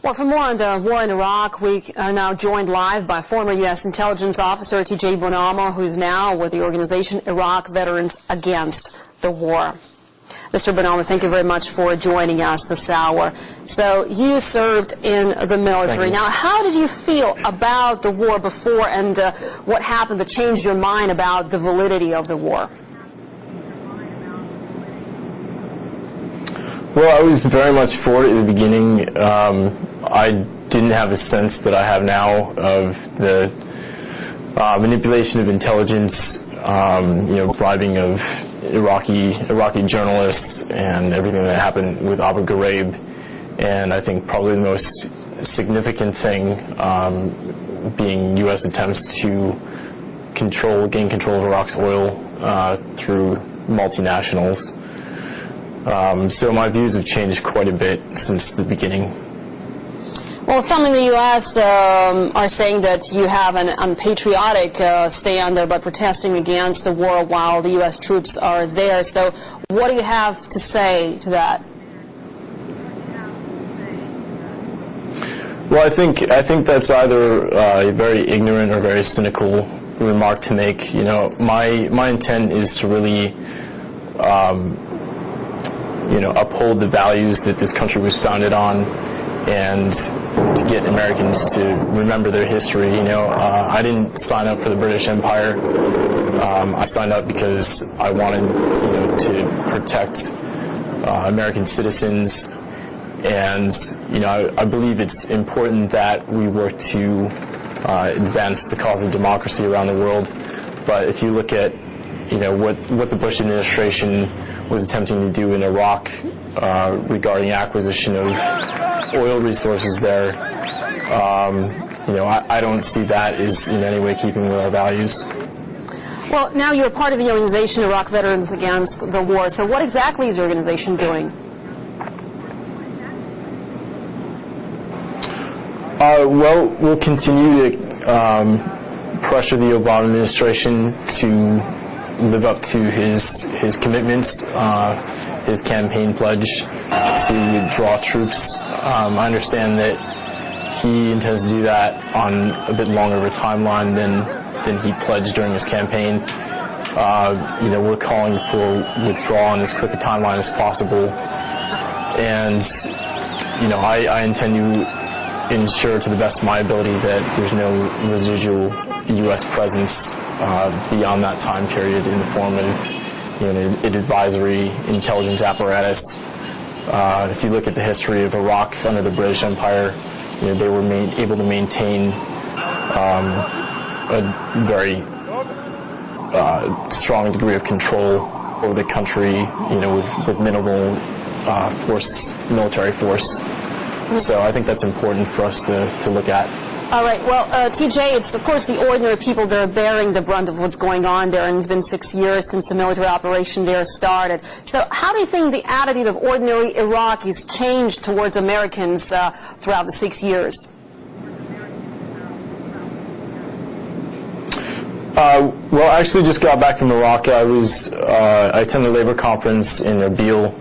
Well, for more on the war in Iraq, we are now joined live by former U.S. intelligence officer T.J. Bonomo, who is now with the organization Iraq Veterans Against the War. Mr. Bonomo, thank you very much for joining us this hour. So you served in the military. Now, how did you feel about the war before, and what happened that changed your mind about the validity of the war? Well, I was very much for it at the beginning. I didn't have a sense that I have now of the manipulation of intelligence, bribing of Iraqi journalists, and everything that happened with Abu Ghraib. And I think probably the most significant thing being U.S. attempts to gain control of Iraq's oil through multinationals. So my views have changed quite a bit since the beginning. Well, some in the U.S. are saying that you have an unpatriotic stand there by protesting against the war while the U.S. troops are there. So what do you have to say to that? Well, I think that's either a very ignorant or very cynical remark to make. You know, my intent is to really uphold the values that this country was founded on, and to get Americans to remember their history. I didn't sign up for the British Empire. I signed up because I wanted, to protect American citizens, and I believe it's important that we work to advance the cause of democracy around the world. But if you look at what the Bush administration was attempting to do in Iraq regarding acquisition of oil resources there, I don't see that as in any way keeping with our values. Well, now you're part of the organization Iraq Veterans Against the War. So what exactly is the organization doing? Well, we'll continue to pressure the Obama administration to live up to his commitments, his campaign pledge to withdraw troops. I understand that he intends to do that on a bit longer of a timeline than he pledged during his campaign. We're calling for withdrawal on as quick a timeline as possible, and I intend to ensure to the best of my ability that there's no residual U.S. presence beyond that time period in the form of an advisory intelligence apparatus. If you look at the history of Iraq under the British Empire, they were able to maintain a very strong degree of control over the country, with minimal military force. So I think that's important for us to look at. All right. Well, TJ, it's of course the ordinary people that are bearing the brunt of what's going on there, and it's been 6 years since the military operation there started. So how do you think the attitude of ordinary Iraqis changed towards Americans throughout the 6 years? Well, I actually just got back from Iraq. I attended a labor conference in Erbil,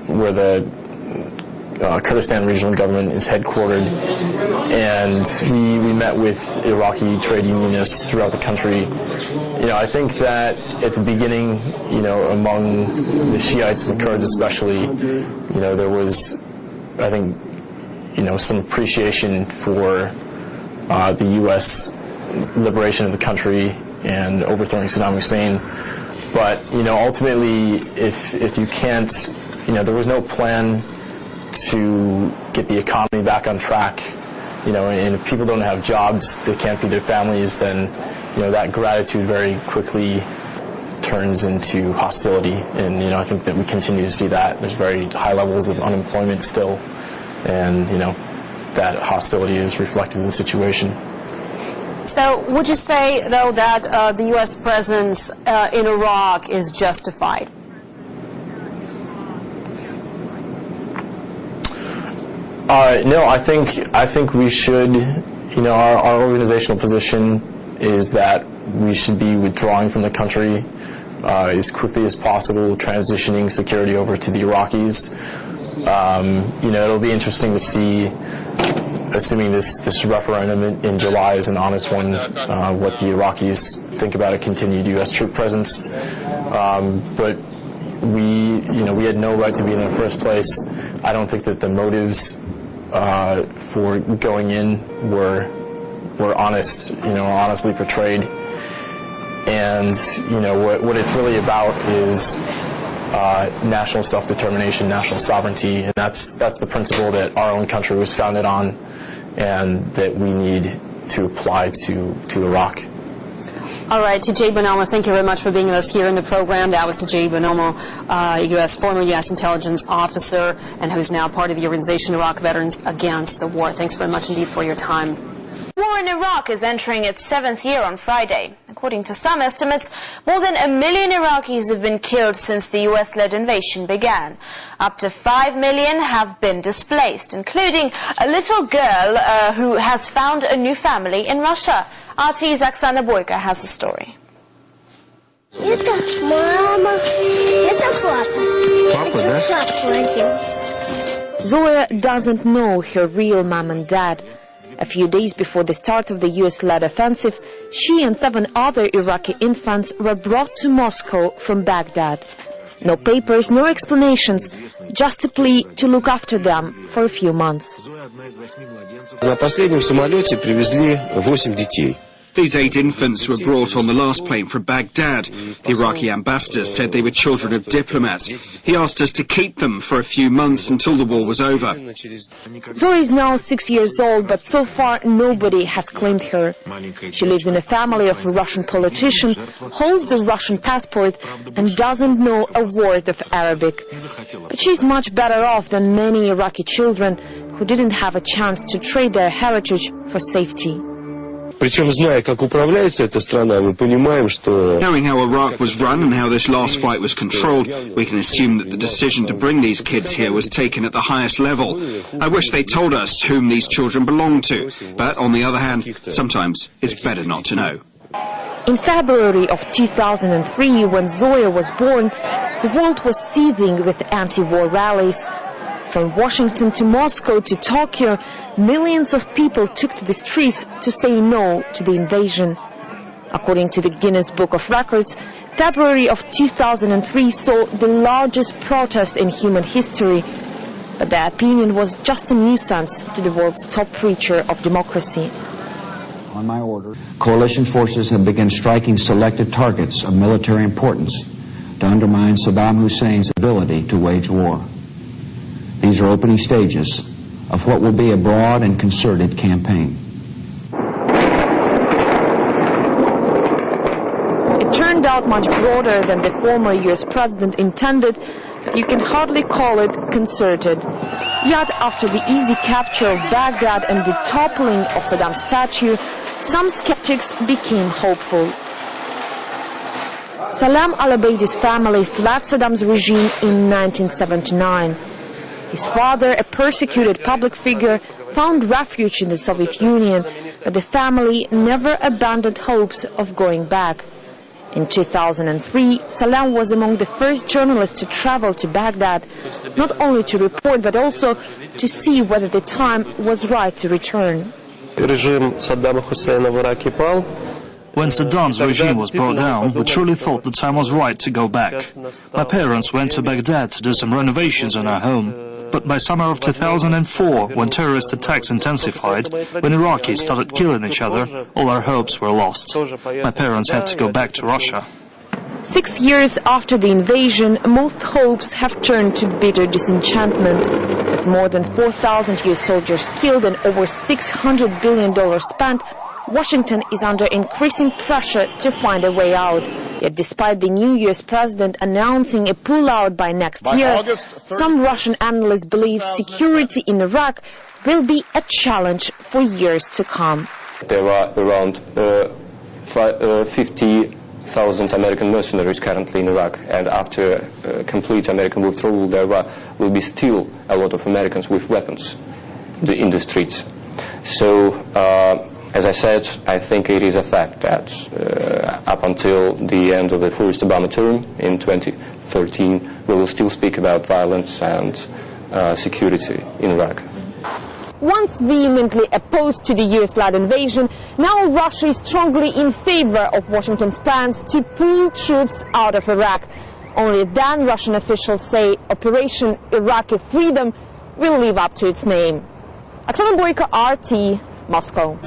where the Kurdistan regional government is headquartered, and we met with Iraqi trade unionists throughout the country. I think that at the beginning, among the Shiites and Kurds especially, there was, I think, some appreciation for the U.S. liberation of the country and overthrowing Saddam Hussein. But ultimately, if you can't, there was no plan to get the economy back on track, and if people don't have jobs, they can't feed their families, then that gratitude very quickly turns into hostility. And I think that we continue to see that. There's very high levels of unemployment still, and that hostility is reflected in the situation. So would you say, though, that the U.S. presence in Iraq is justified? No, I think we should. Our organizational position is that we should be withdrawing from the country as quickly as possible, transitioning security over to the Iraqis. It'll be interesting to see, assuming this referendum in July is an honest one, what the Iraqis think about a continued U.S. troop presence. But we had no right to be in the first place. I don't think that the motives for going in were honest, honestly portrayed. And what it's really about is national self-determination, national sovereignty, and that's the principle that our own country was founded on, and that we need to apply to Iraq. All right, T.J. Bonomo, thank you very much for being with us here in the program. That was T.J. Bonomo, former U.S. intelligence officer, and who's now part of the organization Iraq Veterans Against the War. Thanks very much indeed for your time. The war in Iraq is entering its 7th year on Friday. According to some estimates, more than 1 million Iraqis have been killed since the US-led invasion began. Up to 5 million have been displaced, including a little girl who has found a new family in Russia. RT's Oksana Boyko has the story. Это мама, это папа. Это шапку одел. Zoya doesn't know her real mom and dad. A few days before the start of the US-led offensive, she and 7 other Iraqi infants were brought to Moscow from Baghdad. No papers, no explanations, just a plea to look after them for a few months. На последнем самолете привезли 8 детей. These 8 infants were brought on the last plane from Baghdad. The Iraqi ambassador said they were children of diplomats. He asked us to keep them for a few months until the war was over. Zoe is now 6 years old, but so far nobody has claimed her. She lives in a family of a Russian politician, holds a Russian passport, and doesn't know a word of Arabic. But she's much better off than many Iraqi children who didn't have a chance to trade their heritage for safety. Причем, зная, как управляется эта страна, мы понимаем, что... Knowing how Iraq was run and how this last fight was controlled, we can assume that the decision to bring these kids here was taken at the highest level. I wish they told us whom these children belong to, but on the other hand, sometimes it's better not to know. In February of 2003, when Zoya was born, the world was seething with anti-war rallies. From Washington to Moscow to Tokyo, millions of people took to the streets to say no to the invasion. According to the Guinness Book of Records, February of 2003 saw the largest protest in human history. But the opinion was just a nuisance to the world's top preacher of democracy. On my order, coalition forces have begun striking selected targets of military importance to undermine Saddam Hussein's ability to wage war. These are opening stages of what will be a broad and concerted campaign. It turned out much broader than the former US president intended, but you can hardly call it concerted. Yet after the easy capture of Baghdad and the toppling of Saddam's statue, some skeptics became hopeful. Salam al-Abeidi's family fled Saddam's regime in 1979. His father, a persecuted public figure, found refuge in the Soviet Union, but the family never abandoned hopes of going back. In 2003, Salam was among the first journalists to travel to Baghdad, not only to report but also to see whether the time was right to return. When Saddam's regime was brought down, we truly thought the time was right to go back. My parents went to Baghdad to do some renovations on our home. But by summer of 2004, when terrorist attacks intensified, when Iraqis started killing each other, all our hopes were lost. My parents had to go back to Russia. 6 years after the invasion, most hopes have turned to bitter disenchantment. With more than 4,000 US soldiers killed and over $600 billion spent, Washington is under increasing pressure to find a way out. Yet despite the new US president announcing a pullout by next year, some Russian analysts believe security in Iraq will be a challenge for years to come. There are around 50,000 American mercenaries currently in Iraq, and after complete American withdrawal, there will be still a lot of Americans with weapons in the streets. So, as I said, I think it is a fact that up until the end of the first Obama term in 2013, we will still speak about violence and security in Iraq. Once vehemently opposed to the US-led invasion, now Russia is strongly in favor of Washington's plans to pull troops out of Iraq. Only then Russian officials say Operation Iraqi Freedom will live up to its name. Oksana Boyko, RT, Moscow.